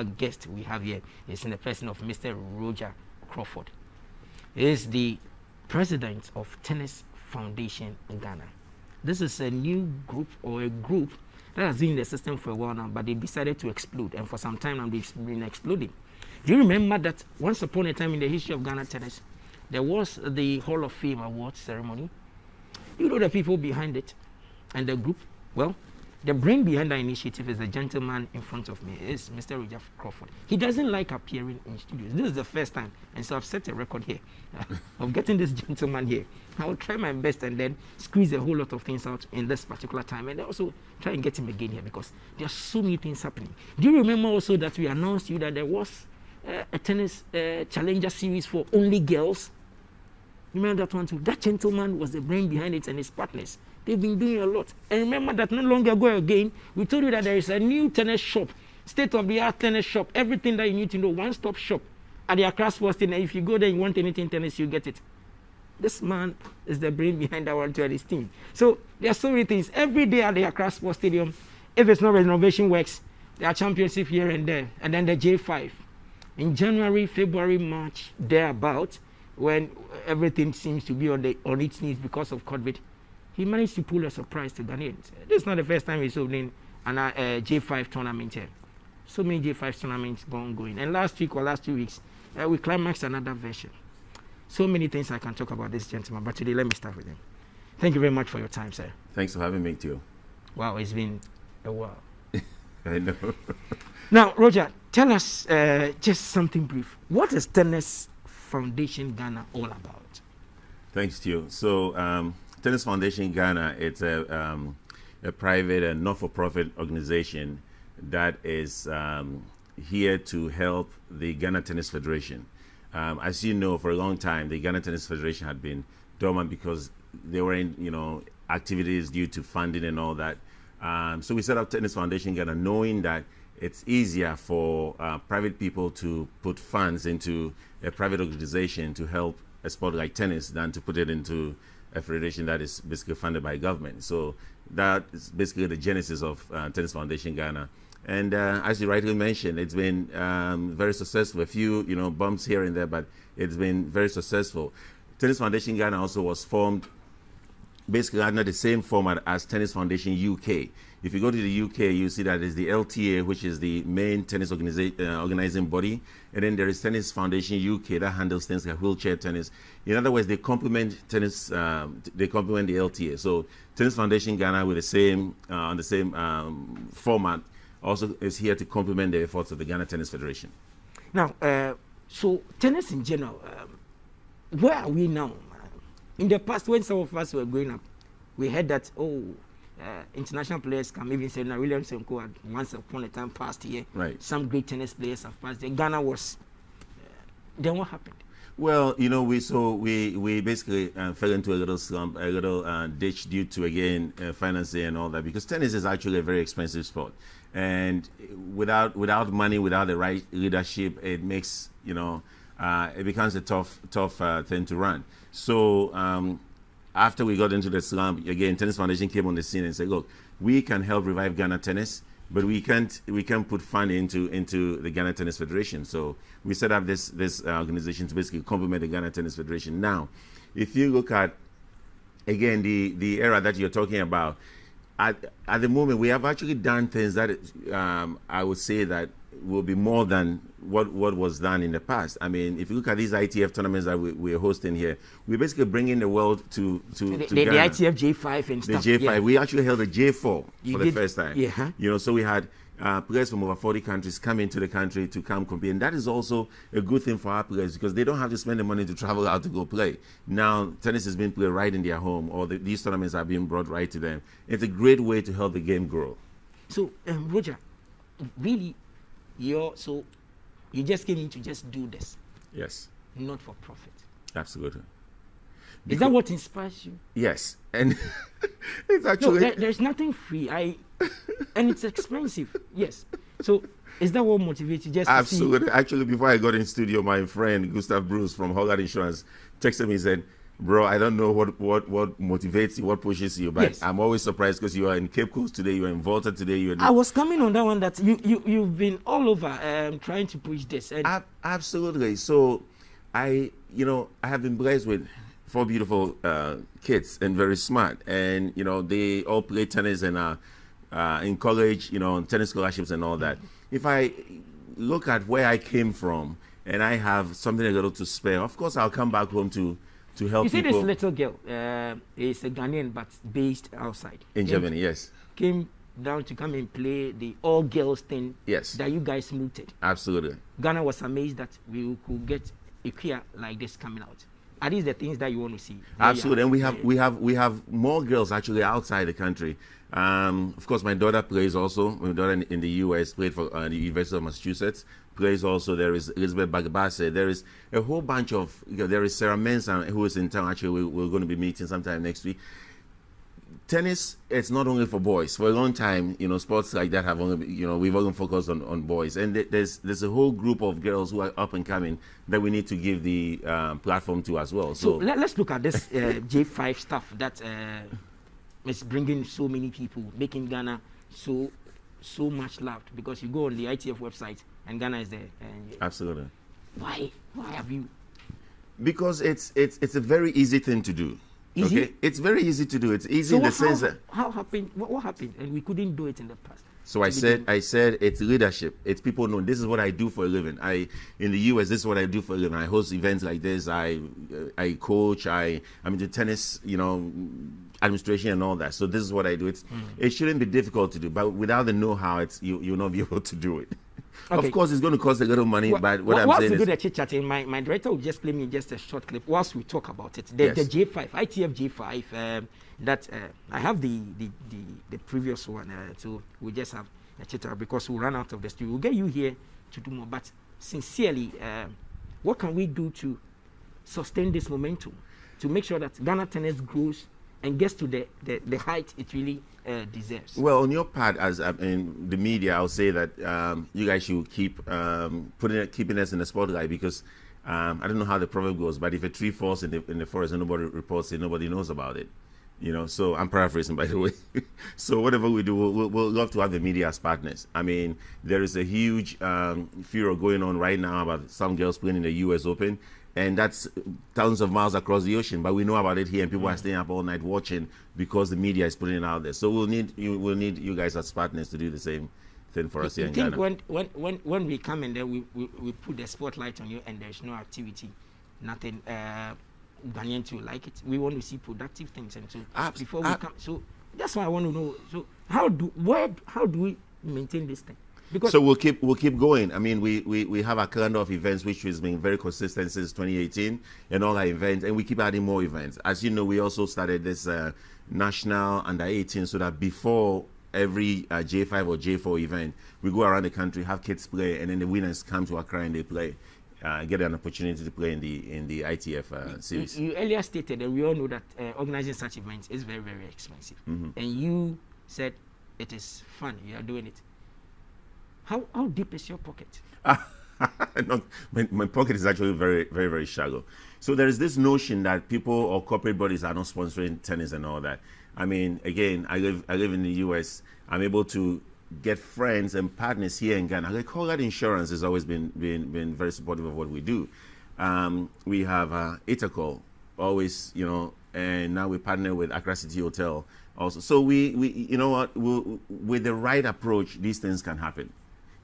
guest we have here is in the person of Mr. Roger Crawford. He is the president of Tennis Foundation in Ghana. This is a new group or a group that has been in the system for a while now, but they decided to explode, and for some time now they've been exploding. Do you remember that once upon a time in the history of Ghana tennis, there was the Hall of Fame Awards ceremony? You know the people behind it and the group? Well, the brain behind the initiative is the gentleman in front of me, is Mr. Roger Crawford. He doesn't like appearing in studios. This is the first time, and so I've set a record here of getting this gentleman here. I will try my best and then squeeze a whole lot of things out in this particular time, and also try and get him again here because there are so many things happening. Do you remember also that we announced to you that there was a tennis challenger series for only girls? Remember that one too? That gentleman was the brain behind it, and his partners. They've been doing a lot. And remember that not long ago again, we told you that there is a new tennis shop, state-of-the-art tennis shop, everything that you need to know, one-stop shop at the Accra Sports Stadium. If you go there and you want anything tennis, you get it. This man is the brain behind our tennis team. So there are so many things. Every day at the Accra Sports Stadium, if it's not renovation works, there are championships here and there. And then the J5. In January, February, March, thereabout, when everything seems to be on its knees because of COVID, he managed to pull a surprise to Ghanaians. This is not the first time he's holding an J5 tournament here. So many J5 tournaments going. And last week or last 2 weeks, we climaxed another version. So many things I can talk about this gentleman, but today let me start with him. Thank you very much for your time, sir. Thanks for having me, too. Wow, it's been a while. I know. Now, Roger, tell us just something brief. What is Tennis Foundation Ghana all about? Thanks to you. So, Tennis Foundation Ghana, it's a private and not-for-profit organization that is here to help the Ghana Tennis Federation. As you know, for a long time, the Ghana Tennis Federation had been dormant because they were in, activities due to funding and all that. So we set up Tennis Foundation Ghana, knowing that it's easier for private people to put funds into a private organization to help a sport like tennis than to put it into a federation that is basically funded by government. So that is basically the genesis of Tennis Foundation Ghana. And as you rightly mentioned, it's been very successful. A few, bumps here and there, but it's been very successful. Tennis Foundation Ghana also was formed basically under the same format as Tennis Foundation UK. If you go to the UK, you see that it's the LTA, which is the main tennis organizing body, and then there is Tennis Foundation UK that handles things like wheelchair tennis. In other words, they complement tennis. They complement the LTA. So Tennis Foundation Ghana, with the same on the same format, also is here to complement the efforts of the Ghana Tennis Federation. Now, so tennis in general, where are we now? In the past, when some of us were growing up, we heard that, international players come. Even Serena Williams and Co. once upon a time passed here. Right. Some great tennis players have passed there. Ghana was. Then what happened? Well, we basically fell into a little slump, a little ditch due to, again, financing and all that, because tennis is actually a very expensive sport. And without money, without the right leadership, it makes, it becomes a tough thing to run. So after we got into the slump, again, Tennis Foundation came on the scene and said, look, we can help revive Ghana tennis, but we can't put funding into the Ghana Tennis Federation. So we set up this organization to basically complement the Ghana Tennis Federation. Now, if you look at, again, the era that you're talking about, at the moment, we have actually done things that I would say that will be more than what was done in the past. I mean, if you look at these ITF tournaments that we're hosting here, we're basically bringing the world to Ghana. The ITF J5 and stuff. The J5. Yeah. We actually held a J4 for the first time. Yeah. So we had players from over 40 countries come into the country to come compete. And that is also a good thing for our players because they don't have to spend the money to travel out to go play. Now, tennis is being played right in their home, or these tournaments are being brought right to them. It's a great way to help the game grow. So, Roger, really, you just came in to just do this? Yes. Not for profit? Absolutely. Is that what inspires you? Yes. And it's actually... No, there's nothing free. And it's expensive. Yes. So is that what motivates you? Just absolutely. Actually, before I got in studio, my friend Gustav Bruce from Hollard Insurance texted me and said, Bro, I don't know what motivates you, what pushes you, but Yes. I'm always surprised because you are in Cape Coast today, you are in Volta today, you are. I was coming on that one that you've been all over trying to push this. And Absolutely. So, I have been blessed with 4 beautiful kids and very smart, and they all play tennis and in college, tennis scholarships and all that. If I look at where I came from and I have something a little to spare, of course I'll come back home to help you see people. this little girl is a Ghanaian but based outside. In Germany, yes. Came down to come and play the all-girls thing Yes. that you guys mooted. Absolutely. Ghana was amazed that we could get a queer like this coming out. Are these the things that you want to see? Absolutely, and we have more girls actually outside the country. Of course, my daughter plays also. My daughter in the U.S. played for the University of Massachusetts. Plays also. There is Elizabeth Bagbase. There is a whole bunch of. There is Sarah Mensah who is in town. Actually, we're going to be meeting sometime next week. Tennis, it's not only for boys. For a long time, sports like that have only, we've only focused on boys. And there's a whole group of girls who are up and coming that we need to give the platform to as well. So let's look at this J5 stuff that is bringing so many people, making Ghana so much loved. Because you go on the ITF website and Ghana is there. And absolutely. Why have you? Because it's a very easy thing to do. Easy? Okay, it's very easy to do. It's easy So in the sense that how happened? What happened? And we couldn't do it in the past. So I said it's leadership. It's people know this is what I do for a living. In the US, this is what I do for a living. I host events like this. I coach. I'm into tennis, administration and all that. So this is what I do. It shouldn't be difficult to do, but without the know-how, you'll not be able to do it. Okay. Of course, it's going to cost a little money, but what I'm saying is... Whilst we do the chit-chatting, my director will just play me just a short clip whilst we talk about it. The J5, ITF J5, that I have the previous one, so we just have a chit-chat because we'll run out of the studio. We'll get you here to do more, but sincerely, what can we do to sustain this momentum, to make sure that Ghana tennis grows and gets to the height it really deserves? Well, on your part, as in the media, I'll say that you guys should keep keeping us in the spotlight because I don't know how the proverb goes, but if a tree falls in the forest and nobody reports it, nobody knows about it. So I'm paraphrasing, by the way. So whatever we do, we'll love to have the media as partners. I mean, there is a huge furor going on right now about some girls playing in the U.S. Open. And that's thousands of miles across the ocean, but we know about it here, and people are staying up all night watching because the media is putting it out there. So we'll need you guys as partners to do the same thing for us here in Ghana. When we come in there, we put the spotlight on you, and there's no activity, nothing Ghanaian to like it. We want to see productive things, and so before we come, so that's why I want to know. So how do we maintain this thing? Because so we'll keep going. I mean, we have a calendar of events which has been very consistent since 2018, and all our events, and we keep adding more events. As you know, we also started this national under 18, so that before every J5 or J4 event, we go around the country, have kids play, and then the winners come to Accra and they play, get an opportunity to play in the ITF series. You earlier stated, and we all know that organizing such events is very, very expensive. And you said it is fun. You are doing it. How deep is your pocket? No, my pocket is actually very, very, very shallow. So there is this notion that people or corporate bodies are not sponsoring tennis and all that. I mean, again, I live in the US. I'm able to get friends and partners here in Ghana. Like Crawford Insurance has always been very supportive of what we do. We have Itacol, always, and now we partner with Accra City Hotel also. So we with the right approach, these things can happen.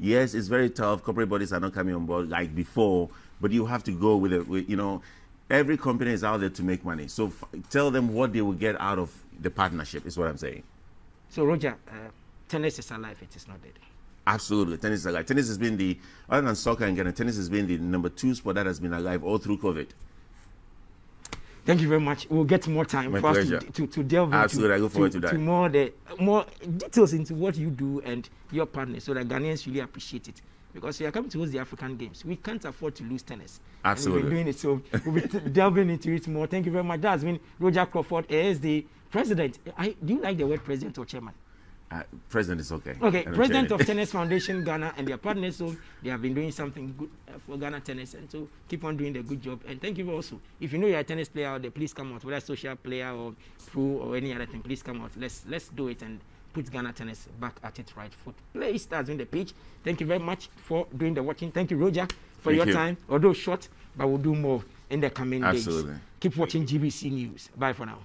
Yes, it's very tough. Corporate bodies are not coming on board like before, but you have to go with it. Every company is out there to make money. So tell them what they will get out of the partnership is what I'm saying. So Roger, tennis is alive. It is not dead. Absolutely, tennis is alive. Tennis has been other than soccer in Ghana, tennis has been the #2 sport that has been alive all through COVID. Thank you very much. We'll get more time for us to delve Absolutely, I look forward to that. more details into what you do and your partners, so that Ghanaians really appreciate it. Because we are coming to host the African Games, we can't afford to lose tennis. Absolutely, and we've been doing it, so we'll be delving into it more. Thank you very much. That has been Roger Crawford. He is the president. Do you like the word president or chairman? President is okay. Okay, President of Tennis Foundation Ghana and their partners, so they have been doing something good for Ghana tennis, and so keep on doing the good job. And thank you also. If you know you're a tennis player out there, please come out, whether social player or pro or any other thing, please come out. Let's do it and put Ghana tennis back at its right foot. Play starts on the pitch. Thank you very much for doing the watching. Thank you, Roger, for your time. Although short, but we'll do more in the coming days. Keep watching GBC News. Bye for now.